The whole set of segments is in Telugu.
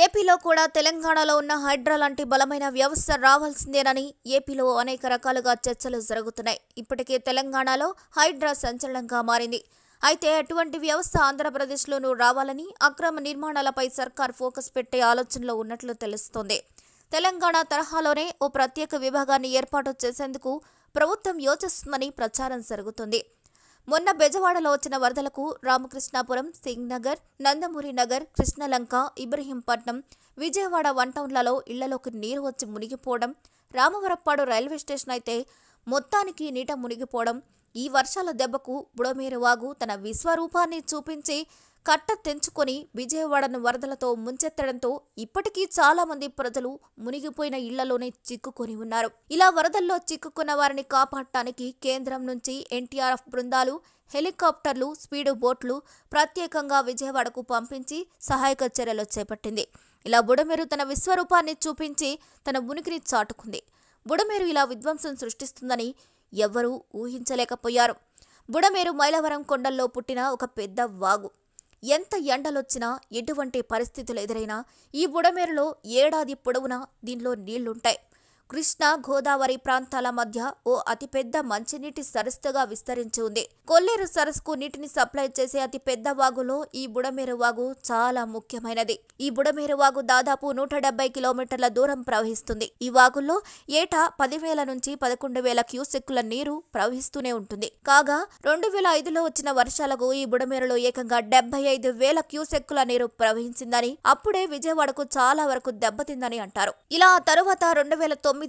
ఏపీలో కూడా తెలంగాణలో ఉన్న హైడ్రా లాంటి బలమైన వ్యవస్థ రావాల్సిందేనని ఏపీలో అనేక రకాలుగా చర్చలు జరుగుతున్నాయి. ఇప్పటికే తెలంగాణలో హైడ్రా సంచలనంగా మారింది. అయితే అటువంటి వ్యవస్థ ఆంధ్రప్రదేశ్లోనూ రావాలని అక్రమ నిర్మాణాలపై సర్కార్ ఫోకస్ పెట్టే ఆలోచనలో ఉన్నట్లు తెలుస్తోంది. తెలంగాణ తరహాలోనే ఓ ప్రత్యేక విభాగాన్ని ఏర్పాటు చేసేందుకు ప్రభుత్వం యోచిస్తుందని ప్రచారం జరుగుతుంది. మొన్న బెజవాడలో వచ్చిన వరదలకు రామకృష్ణాపురం, సింగ్నగర్, నందమూరి నగర్, కృష్ణలంక, ఇబ్రహీంపట్నం, విజయవాడ వన్ టౌన్లలో ఇళ్లలోకి నీరు వచ్చి మునిగిపోవడం, రామవరప్పాడు రైల్వే స్టేషన్ అయితే మొత్తానికి నీట మునిగిపోవడం, ఈ వర్షాల దెబ్బకు బుడమేరు వాగు తన విశ్వరూపాన్ని చూపించి కట్ట తెంచుకొని విజయవాడను వరదలతో ముంచెత్తడంతో ఇప్పటికీ చాలా మంది ప్రజలు మునిగిపోయిన ఇళ్లలోనే చిక్కుకొని ఉన్నారు. ఇలా వరదల్లో చిక్కుకున్న వారిని కాపాడటానికి కేంద్రం నుంచి ఎన్టీఆర్ఎఫ్ బృందాలు, హెలికాప్టర్లు, స్పీడు బోట్లు ప్రత్యేకంగా విజయవాడకు పంపించి సహాయక చర్యలు చేపట్టింది. ఇలా బుడమేరు తన విశ్వరూపాన్ని చూపించి తన ఉనికిని చాటుకుంది. బుడమేరు ఇలా విధ్వంసం సృష్టిస్తుందని ఎవ్వరూ ఊహించలేకపోయారు. బుడమేరు మైలవరం కొండల్లో పుట్టిన ఒక పెద్ద వాగు. ఎంత ఎండలొచ్చినా, ఎటువంటి పరిస్థితులు ఎదురైనా ఈ బుడమేరులో ఏడాది పొడవునా దీనిలో నీళ్లుంటాయి. కృష్ణా, గోదావరి ప్రాంతాల మధ్య ఓ అతిపెద్ద మంచినీటి సరస్సుగా విస్తరించి ఉంది. కొల్లేరు సరస్సుకు నీటిని సప్లై చేసే అతి పెద్ద వాగులో ఈ బుడమేరు వాగు చాలా ముఖ్యమైనది. ఈ బుడమేరు వాగు దాదాపు 170 కిలోమీటర్ల దూరం ప్రవహిస్తుంది. ఈ వాగుల్లో ఏటా 10,000 నుంచి 11,000 క్యూసెక్కుల నీరు ప్రవహిస్తూనే ఉంటుంది. కాగా 2005లో వచ్చిన వర్షాలకు ఈ బుడమేరులో ఏకంగా 75,000 క్యూసెక్కుల నీరు ప్రవహించిందని, అప్పుడే విజయవాడకు చాలా వరకు దెబ్బతిందని అంటారు. ఇలా ఆ తరువాత 2009లో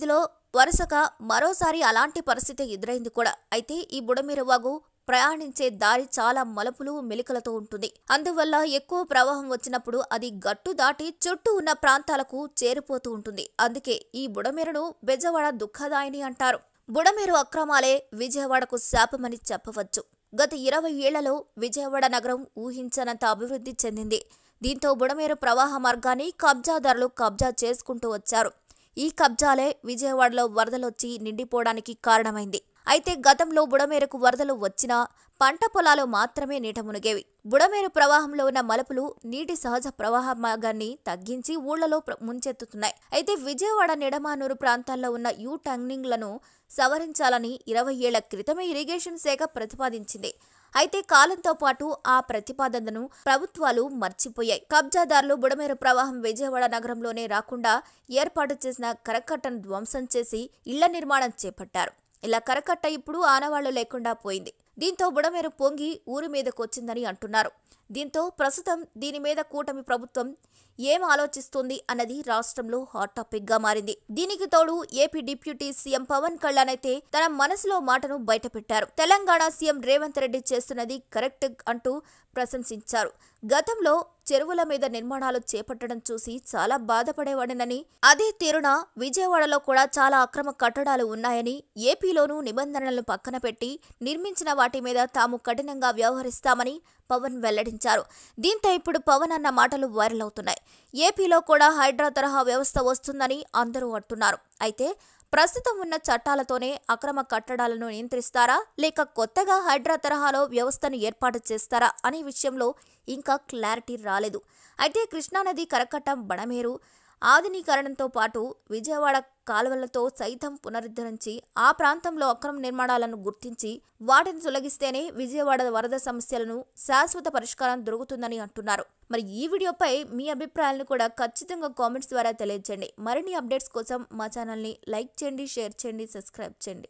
వరుసగా మరోసారి అలాంటి పరిస్థితి ఎదురైంది కూడా. అయితే ఈ బుడమేరు వాగు ప్రయాణించే దారి చాలా మలుపులు, మెలికలతో ఉంటుంది. అందువల్ల ఎక్కువ ప్రవాహం వచ్చినప్పుడు అది గట్టు దాటి చుట్టూ ఉన్న ప్రాంతాలకు చేరిపోతూ ఉంటుంది. అందుకే ఈ బుడమేరును బెజవాడ దుఃఖదాయిని అంటారు. బుడమేరు అక్రమాలే విజయవాడకు శాపమని చెప్పవచ్చు. గత 20 ఏళ్లలో విజయవాడ నగరం ఊహించనంత అభివృద్ధి చెందింది. దీంతో బుడమేరు ప్రవాహ మార్గాన్ని కబ్జాదారులు కబ్జా చేసుకుంటూ వచ్చారు. ఈ కబ్జాలే విజయవాడలో వరదలొచ్చి నిండిపోవడానికి కారణమైంది. అయితే గతంలో బుడమేరుకు వరదలు వచ్చినా పంట పొలాలు మాత్రమే నీట మునిగేవి. బుడమేరు ప్రవాహంలో ఉన్న మలుపులు నీటి సహజ ప్రవాహ మార్గాన్ని తగ్గించి ఊళ్లలో ముంచెత్తుతున్నాయి. అయితే విజయవాడ నిడమానూరు ప్రాంతాల్లో ఉన్న యూ టర్నింగ్లను సవరించాలని 20 ఏళ్ల క్రితమే ఇరిగేషన్ శాఖ ప్రతిపాదించింది. అయితే కాలంతో పాటు ఆ ప్రతిపాదనను ప్రభుత్వాలు మర్చిపోయాయి. కబ్జాదారులు బుడమేరు ప్రవాహం విజయవాడ నగరంలోనే రాకుండా ఏర్పాటు చేసిన కరకట్టను ధ్వంసం చేసి ఇళ్ల నిర్మాణం చేపట్టారు. ఇలా కరకట్ట ఇప్పుడు ఆనవాళ్లు లేకుండా పోయింది. దీంతో బుడమేరు పొంగి ఊరి మీదకొచ్చిందని అంటున్నారు. దీంతో ప్రస్తుతం దీని మీద కూటమి ప్రభుత్వం ఏం ఆలోచిస్తోంది అన్నది రాష్ట్రంలో హాట్ టాపిక్ గా మారింది. దీనికి తోడు AP deputy CM Pawan Kalyan అయితే తన మనసులో మాటను బయటపెట్టారు. తెలంగాణ సీఎం రేవంత్ రెడ్డి చేస్తున్నది కరెక్ట్ అంటూ ప్రశంసించారు. గతంలో చెరువుల మీద నిర్మాణాలు చేపట్టడం చూసి చాలా బాధపడేవాడినని, అదే తీరున విజయవాడలో కూడా చాలా అక్రమ కట్టడాలు ఉన్నాయని, ఏపీలోనూ నిబంధనలను పక్కన పెట్టి నిర్మించిన వాటి మీద తాము కఠినంగా వ్యవహరిస్తామని పవన్ వెల్లడించారు. దీంతో ఇప్పుడు పవన్ అన్న మాటలు వైరల్ అవుతున్నాయి. ఏపీలో కూడా హైడ్రా తరహా వ్యవస్థ వస్తుందని అందరూ అంటున్నారు. అయితే ప్రస్తుతం ఉన్న చట్టాలతోనే అక్రమ కట్టడాలను నియంత్రిస్తారా, లేక కొత్తగా హైడ్రా తరహాలో వ్యవస్థను ఏర్పాటు చేస్తారా అనే విషయంలో ఇంకా క్లారిటీ రాలేదు. అయితే కృష్ణానది కరకట్టం, బుడమేరు ఆధునీకరణతో పాటు విజయవాడ కాలువలతో సైతం పునరుద్ధరించి ఆ ప్రాంతంలో అక్రమ నిర్మాణాలను గుర్తించి వాటిని తొలగిస్తేనే విజయవాడ వరద సమస్యలను శాశ్వత పరిష్కారం దొరుకుతుందని అంటున్నారు. మరి ఈ వీడియోపై మీ అభిప్రాయాలను కూడా ఖచ్చితంగా కామెంట్స్ ద్వారా తెలియజేయండి. మరిన్ని అప్డేట్స్ కోసం మా ఛానల్ని లైక్ చేయండి, షేర్ చేయండి, సబ్స్క్రైబ్ చేయండి.